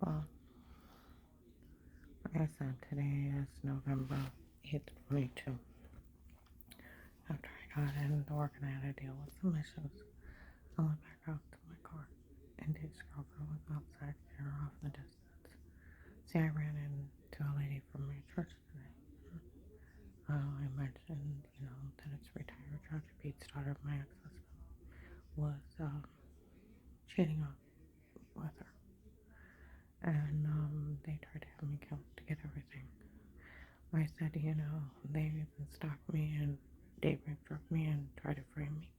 Well, like I said, today is November 8th, 22. After I got into work and I had to deal with some issues, I went back out to my car, and Dave's girlfriend was outside getting her off in the distance. See, I ran into a lady from my church today. I mentioned, that it's retired Judge Pete's daughter, my ex-husband, was cheating on with her. And they tried to have me killed to get everything. I said, they even stalked me and date raped me and tried to frame me.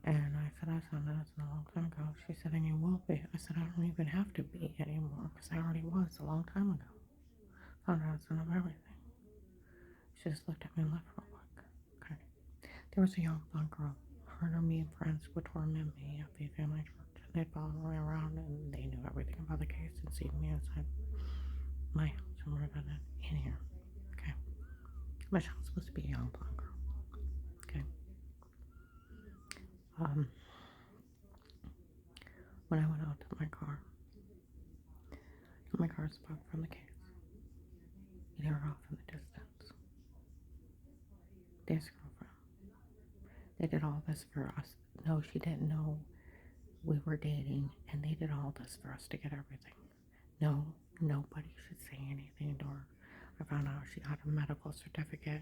And I said, I found out a long time ago. She said, and you will be. I said, I don't even have to be anymore because I already was a long time ago. Found out son of everything. She just looked at me and left real quick. Okay. There was a young blonde girl. Her and me and friends would torment me at the family church. And they'd follow me around and they knew everything about the case and seen me inside my house and were gonna in here. Okay. Michelle's supposed to be a young blonde girl. Okay. Um, when I went out to my car spot from the case. They were off in the distance. This girlfriend. They did all this for us. No, she didn't know we were dating, and they did all this for us to get everything. No, nobody should say anything to her. I found out she got a medical certificate,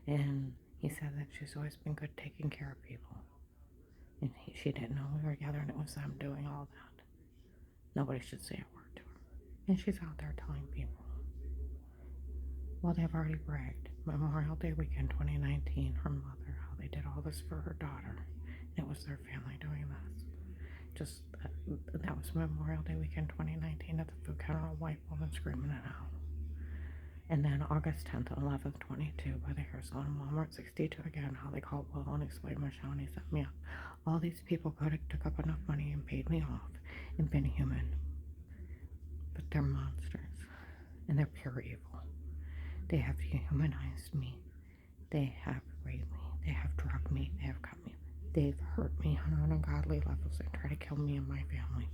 and he said that she's always been good taking care of people. And she didn't know we were together, and it was them doing all that. Nobody should say a word to her. And she's out there telling people. Well, they've already bragged. Memorial Day weekend 2019, her mother, how they did all this for her daughter. It was their family doing this. That was Memorial Day weekend 2019 at the food counter, a white woman screaming it out. And then August 10th and 11th, 22, by the hair salon, Walmart 62 again, how they called Will and explained Michelle and he set me up. All these people could have took up enough money and paid me off and been human. But they're monsters. And they're pure evil. They have dehumanized me. They have raped me. They have drugged me. They have cut me. They've hurt me on ungodly levels. They try to kill me and my family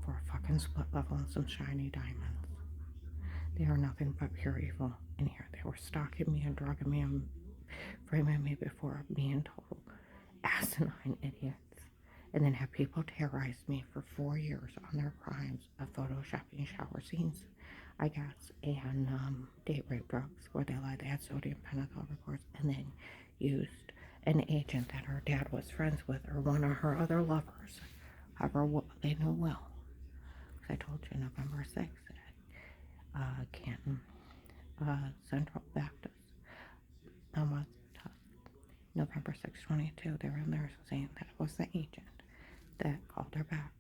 for a fucking split level and some shiny diamonds. They are nothing but pure evil. And here they were stalking me and drugging me and framing me before being total asinine idiots. And then have people terrorize me for 4 years on their crimes of photoshopping shower scenes, I guess, and date rape drugs where they lied they had sodium pentothal reports and then used an agent that her dad was friends with or one of her other lovers. However, they knew well. Because I told you November 6th at Canton Central Baptist. November 6, 22, they were in there saying that it was the agent that called her back.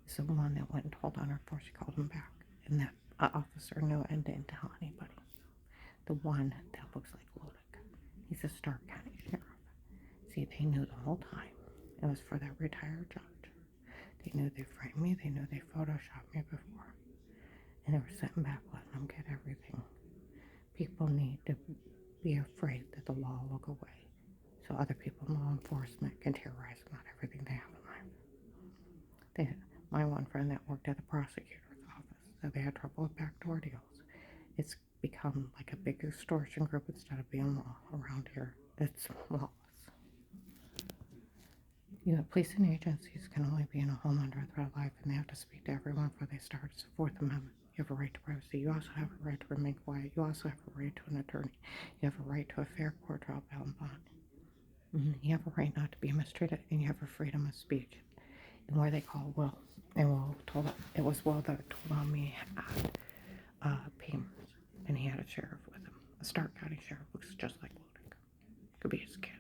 It's the one that went and told on her before she called him back. And that officer knew and didn't tell anybody. The one that looks like Lodick. He's a Stark County sheriff. See, they knew the whole time. It was for that retired judge. They knew they framed me. They knew they photoshopped me before. And they were sitting back letting them get everything. People need to be afraid that the law will go away. So other people, law enforcement, can terrorize them on everything they have in life. My one friend that worked at the prosecutor's office said they had trouble with backdoor deals. It's become like a big extortion group instead of being law around here. It's lawless. Police and agencies can only be in a home under a threat of life, and they have to speak to everyone before they start. It's the Fourth Amendment. You have a right to privacy. You also have a right to remain quiet. You also have a right to an attorney. You have a right to a fair court trial, bail, and bond. You have a right not to be mistreated, and you have a freedom of speech. And where they call Will, and it was Will that told on me at Pamers, and he had a sheriff with him, a Stark County sheriff, looks just like Lodick. Could be his kid.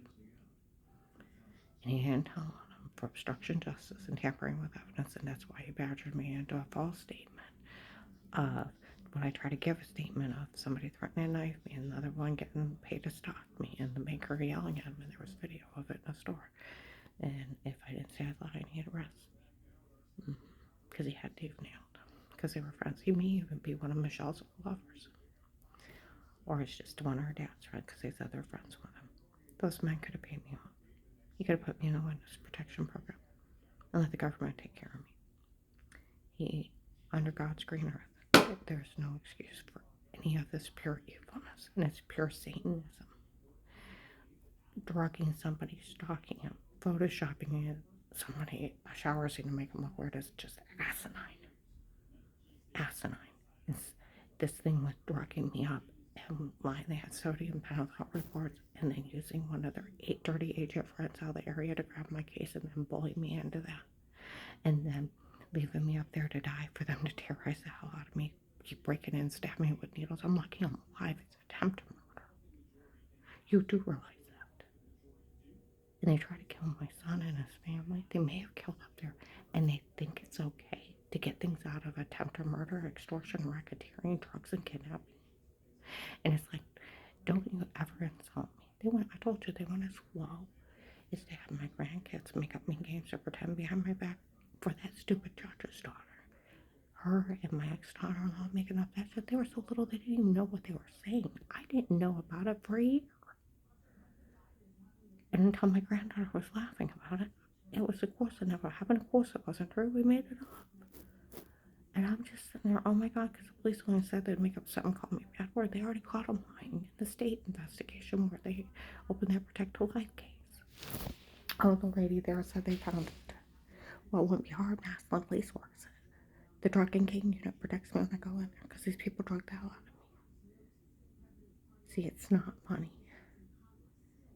And he didn't tell on him for obstruction of justice and tampering with evidence, and that's why he badgered me into a false statement. When I try to give a statement of somebody threatening to knife me and the other one getting paid to stalk me and the maker yelling at him, and there was video of it in a store. And if I didn't say I thought I needed rest, because he had Dave nailed, because they were friends. He may even be one of Michelle's lovers, or it's just one of her dad's friends because they said they're friends with him. Those men could have paid me off. He could have put me in a witness protection program and let the government take care of me. under God's green earth. There's no excuse for any of this pure evilness, and it's pure Satanism. Drugging somebody, stalking him, photoshopping somebody a shower scene to make them look weird is just asinine. Asinine. It's this thing with drugging me up and lying they had sodium pentothal reports and then using one of their dirty agent friends out of the area to grab my case and then bully me into that. And then leaving me up there to die for them to terrorize the hell out of me, keep breaking in, stabbing me with needles. I'm lucky I'm alive. It's attempted murder. You do realize that. And they try to kill my son and his family. They may have killed up there, and they think it's okay to get things out of attempted murder, extortion, racketeering, drugs, and kidnapping. And it's like, don't you ever insult me. I told you, they went as low as to have my grandkids make up mean games or pretend behind my back for that stupid judge's daughter. Her and my ex-daughter-in-law making up that shit. They were so little they didn't even know what they were saying. I didn't know about it for a year. And until my granddaughter was laughing about it, it was, of course, it never happened. Of course, it wasn't true. We made it up. And I'm just sitting there, oh my God, because the police, when I said they'd make up something, call me a bad word, they already caught them lying in the state investigation where they opened their Protect a Life case. Oh, the lady there said they found it. Well, it wouldn't be hard. Massillon Police works. The drug and gang unit protects me when I go in there because these people drug the hell out of me. See, it's not funny.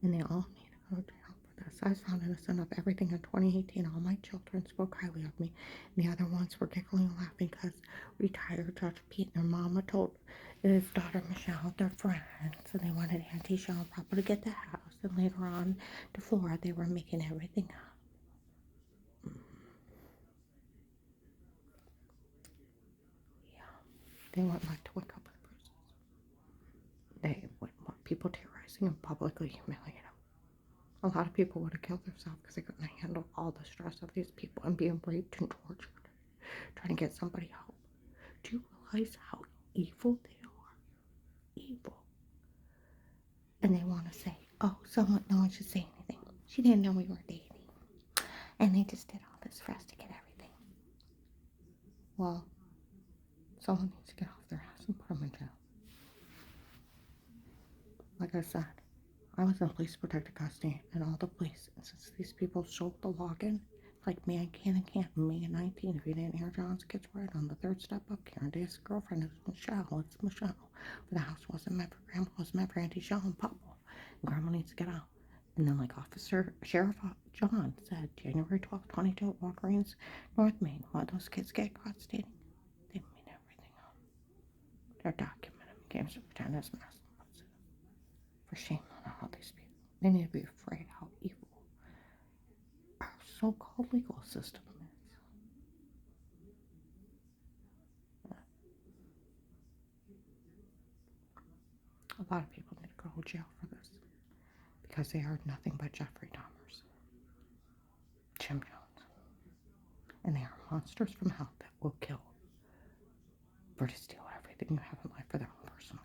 And they all need to go to jail for this. I was found innocent of everything in 2018. All my children spoke highly of me. And the other ones were giggling and laughing because retired Judge Pete and their mama told his daughter Michelle, their friends, and they wanted Auntie Cheryl Papa to get the house. And later on, to Flora, they were making everything up. Yeah. They wouldn't like to wake up with bruises. They wouldn't want people terrorizing and publicly humiliating them. A lot of people would have killed themselves because they couldn't handle all the stress of these people and being raped and tortured, trying to get somebody help. Do you realize how evil they are? Evil. And they want to say, oh, no one should say anything. She didn't know we were dating. And they just did all this for us to get everything. Well, someone needs to get off their ass and put them in jail. Like I said, I was in police protected custody, and all the police, and since these people showed the login, like man can and can't, May 19, if you didn't hear John's kids right on the third step up, Karen Davis' girlfriend is Michelle, it's Michelle. But the house wasn't meant for Grandma, it was meant for Auntie Shell and Papa. And Grandma needs to get out. And then like Sheriff John said, January 12th, 22 at Walgreens, North Main, one of those kids get caught stating they made everything up. They're documented games of pretend as mess. For shame on all these people. They need to be afraid how evil our so-called legal system is. A lot of people need to go to jail for this because they are nothing but Jeffrey Dahmers, Jim Jones, and they are monsters from hell that will kill for to steal everything you have in life for their own personal